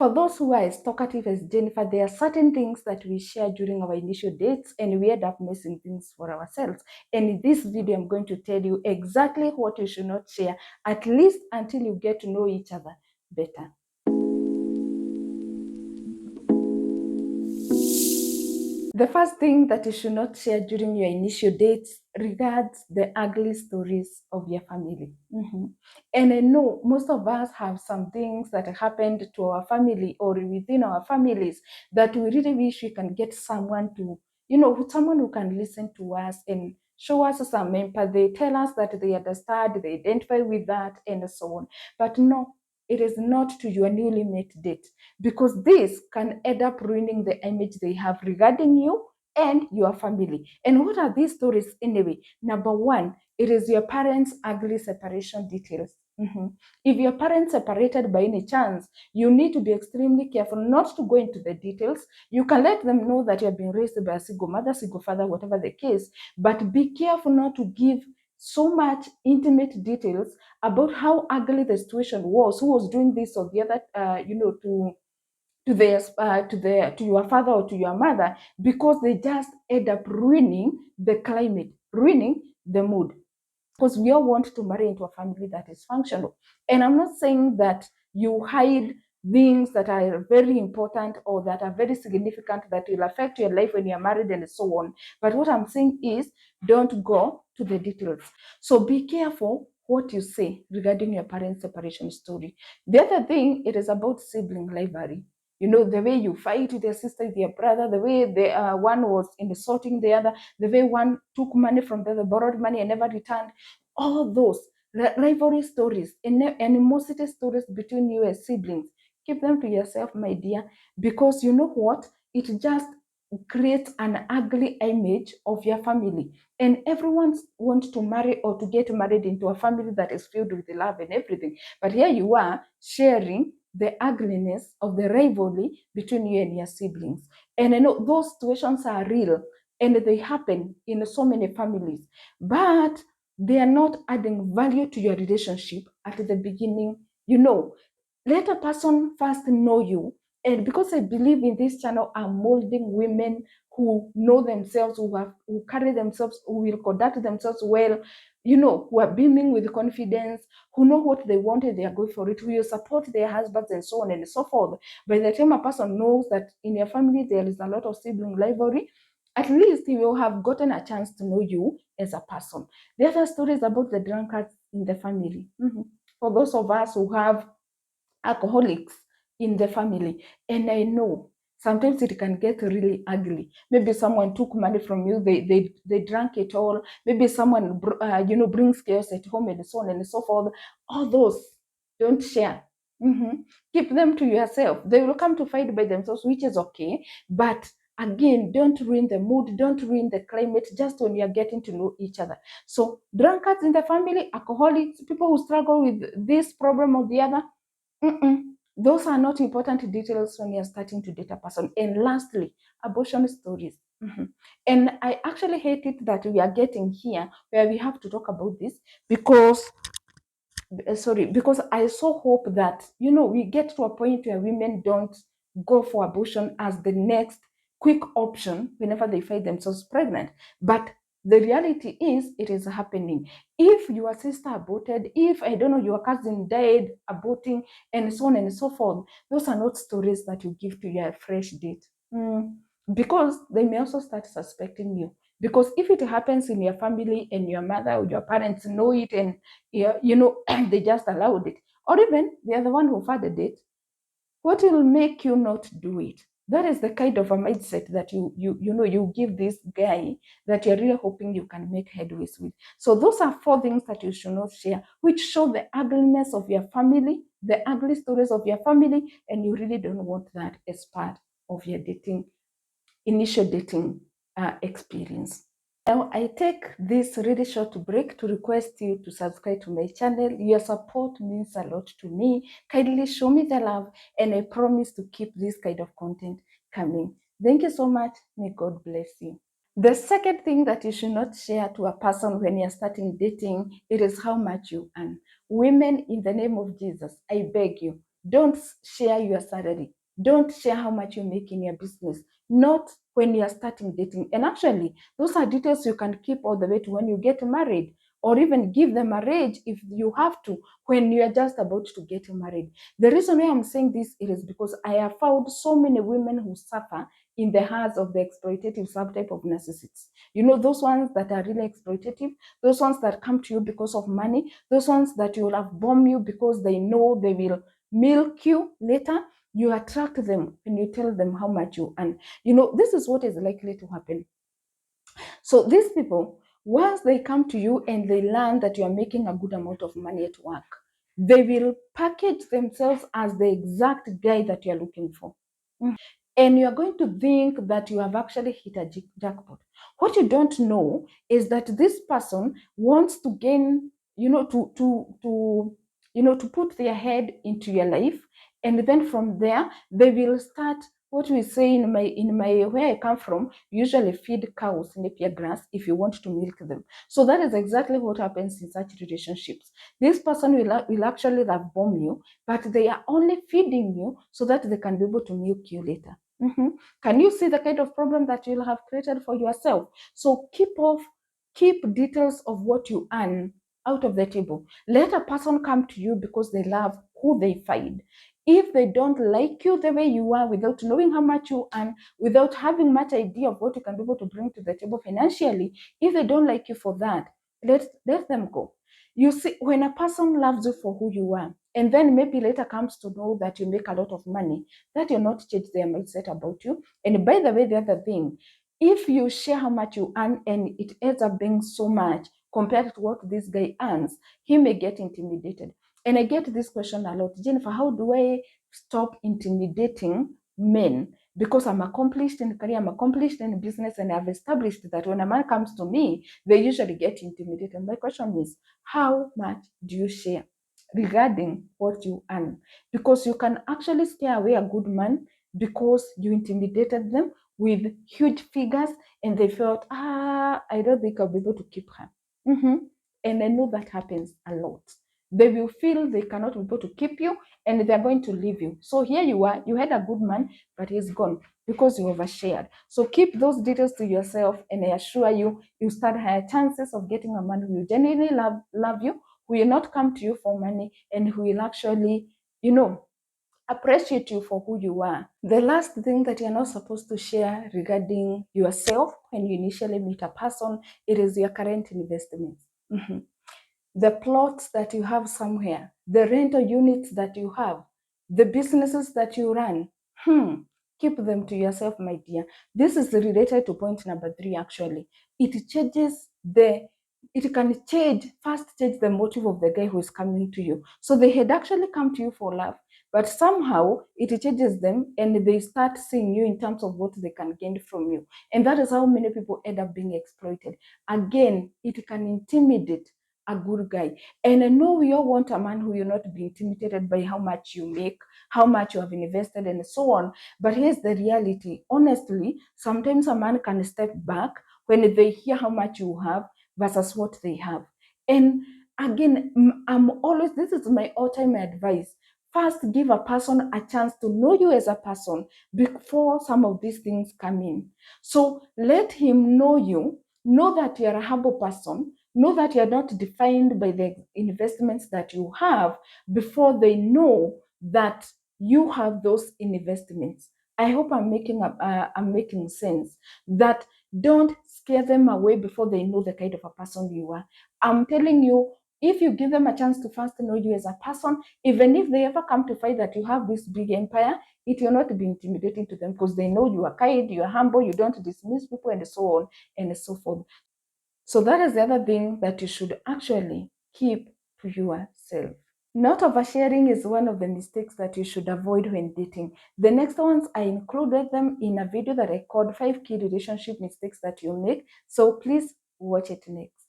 For those who are as talkative as Jennifer, there are certain things that we share during our initial dates and we end up missing things for ourselves. And in this video, I'm going to tell you exactly what you should not share, at least until you get to know each other better. The first thing that you should not share during your initial dates regards the ugly stories of your family. And I know most of us have some things that happened to our family or within our families that we really wish we can get someone to, someone who can listen to us and show us some empathy, tell us that they understand, they identify with that, and so on. But no, it is not to your newly met date, because this can end up ruining the image they have regarding you and your family. And what are these stories anyway? Number one, it is your parents' ugly separation details. If your parents separated by any chance, you need to be extremely careful not to go into the details. You can let them know that you have been raised by a single mother, single father, whatever the case, but be careful not to give so much intimate details about how ugly the situation was, who was doing this or the other, to your father or to your mother, because they just end up ruining the climate, ruining the mood. Because we all want to marry into a family that is functional. And I'm not saying that you hide things that are very important or that are very significant that will affect your life when you're married and so on. But what I'm saying is, don't go to the details. So be careful what you say regarding your parents' separation story. The other thing, it is about sibling rivalry. The way you fight with your sister, with your brother, the way the one was insulting the other, the way one took money from the other, borrowed money and never returned. All those rivalry stories, animosity stories between you as siblings, keep them to yourself, my dear, because you know what? It just creates an ugly image of your family. And everyone wants to marry or to get married into a family that is filled with love and everything. But here you are sharing the ugliness of the rivalry between you and your siblings. And I know those situations are real and they happen in so many families, but they are not adding value to your relationship at the beginning. Let a person first know you. And because I believe in this channel, I'm molding women who know themselves, who carry themselves, who will conduct themselves well, who are beaming with confidence, who know what they want and they are going for it, who will support their husbands and so on and so forth. By the time a person knows that in your family there is a lot of sibling rivalry, at least he will have gotten a chance to know you as a person. The other story is about the drunkards in the family. For those of us who have alcoholics in the family, and I know sometimes it can get really ugly. Maybe someone took money from you, they drank it all. Maybe someone brings chaos at home and so on and so forth. All those, don't share. Keep them to yourself. They will come to fight by themselves, which is okay, but again, don't ruin the mood, don't ruin the climate just when you're getting to know each other. So drunkards in the family, alcoholics, people who struggle with this problem or the other, those are not important details when you're starting to date a person. And lastly, abortion stories. And I actually hate it that we are getting here where we have to talk about this, because because I so hope that we get to a point where women don't go for abortion as the next quick option whenever they find themselves pregnant. But the reality is, it is happening. If your sister aborted, if I don't know, your cousin died aborting, and so on and so forth, those are not stories that you give to your fresh date. Because they may also start suspecting you. Because if it happens in your family and your mother or your parents know it, and they just allowed it, or even they are the one who fathered it, what will make you not do it? That is the kind of a mindset that you give this guy that you're really hoping you can make headways with. So those are 4 things that you should not share, which show the ugliness of your family, the ugly stories of your family, and you really don't want that as part of your initial dating experience. Now, I take this really short break to request you to subscribe to my channel. Your support means a lot to me. Kindly show me the love, and I promise to keep this kind of content coming. Thank you so much. May God bless you. The second thing that you should not share to a person when you're starting dating, it is how much you earn. Women, in the name of Jesus, I beg you, Don't share your salary. Don't share how much you make in your business. Not when you are starting dating. And actually, those are details you can keep all the way to when you get married, or even give them a range if you have to when you are just about to get married. The reason why I'm saying this is because I have found so many women who suffer in the hands of the exploitative subtype of narcissists. You know, those ones that are really exploitative, those ones that come to you because of money, those ones that will have bomb you because they know they will milk you later. You attract them when you tell them how much you earn. You know, this is what is likely to happen. So these people, once they come to you and they learn that you are making a good amount of money at work, they will package themselves as the exact guy that you're looking for. And you're going to think that you have actually hit a jackpot. What you don't know is that this person wants to gain, to put their head into your life, and then from there they will start what we say in my where I come from. Usually feed cows napier grass if you want to milk them. So that is exactly what happens in such relationships. This person will actually love bomb you, but they are only feeding you so that they can be able to milk you later. Can you see the kind of problem that you'll have created for yourself? So keep details of what you earn out of the table. Let a person come to you because they love who they find. If they don't like you the way you are, without knowing how much you earn, without having much idea of what you can be able to bring to the table financially, if they don't like you for that, let them go. You see, when a person loves you for who you are, and then maybe later comes to know that you make a lot of money, that will not change their mindset about you. And by the way, the other thing, if you share how much you earn and it ends up being so much compared to what this guy earns, he may get intimidated. And I get this question a lot: Jennifer, how do I stop intimidating men? Because I'm accomplished in career, I'm accomplished in business, and I've established that when a man comes to me, they usually get intimidated. My question is, how much do you share regarding what you earn? Because you can actually scare away a good man because you intimidated them with huge figures, and they felt, I don't think I'll be able to keep her. And I know that happens a lot. They will feel they cannot be able to keep you, and they're going to leave you. So here you are, you had a good man, but he's gone because you overshared. So keep those details to yourself, and I assure you, you start higher chances of getting a man who will genuinely love you, who will not come to you for money, and who will actually, appreciate you for who you are. The last thing that you're not supposed to share regarding yourself when you initially meet a person, it is your current investments. The plots that you have somewhere, the rental units that you have, the businesses that you run. Keep them to yourself, my dear. This is related to point number 3, actually. It can first change the motive of the guy who is coming to you. So they had actually come to you for love, but somehow it changes them and they start seeing you in terms of what they can gain from you. And that is how many people end up being exploited. Again, it can intimidate a good guy. And I know we all want a man who will not be intimidated by how much you make, how much you have invested, and so on. But here's the reality. Honestly, sometimes a man can step back when they hear how much you have versus what they have. And again, this is my all-time advice. First, give a person a chance to know you as a person before some of these things come in. So let him know you, know that you're a humble person, know that you're not defined by the investments that you have before they know that you have those investments. I hope I'm making sense. That don't scare them away before they know the kind of a person you are. I'm telling you, if you give them a chance to first know you as a person, even if they ever come to find that you have this big empire, it will not be intimidating to them because they know you are kind, you are humble, you don't dismiss people, and so on and so forth. So that is the other thing that you should actually keep to yourself. Not oversharing is one of the mistakes that you should avoid when dating. The next ones, I included them in a video that I called 5 key relationship mistakes that you make. So please watch it next.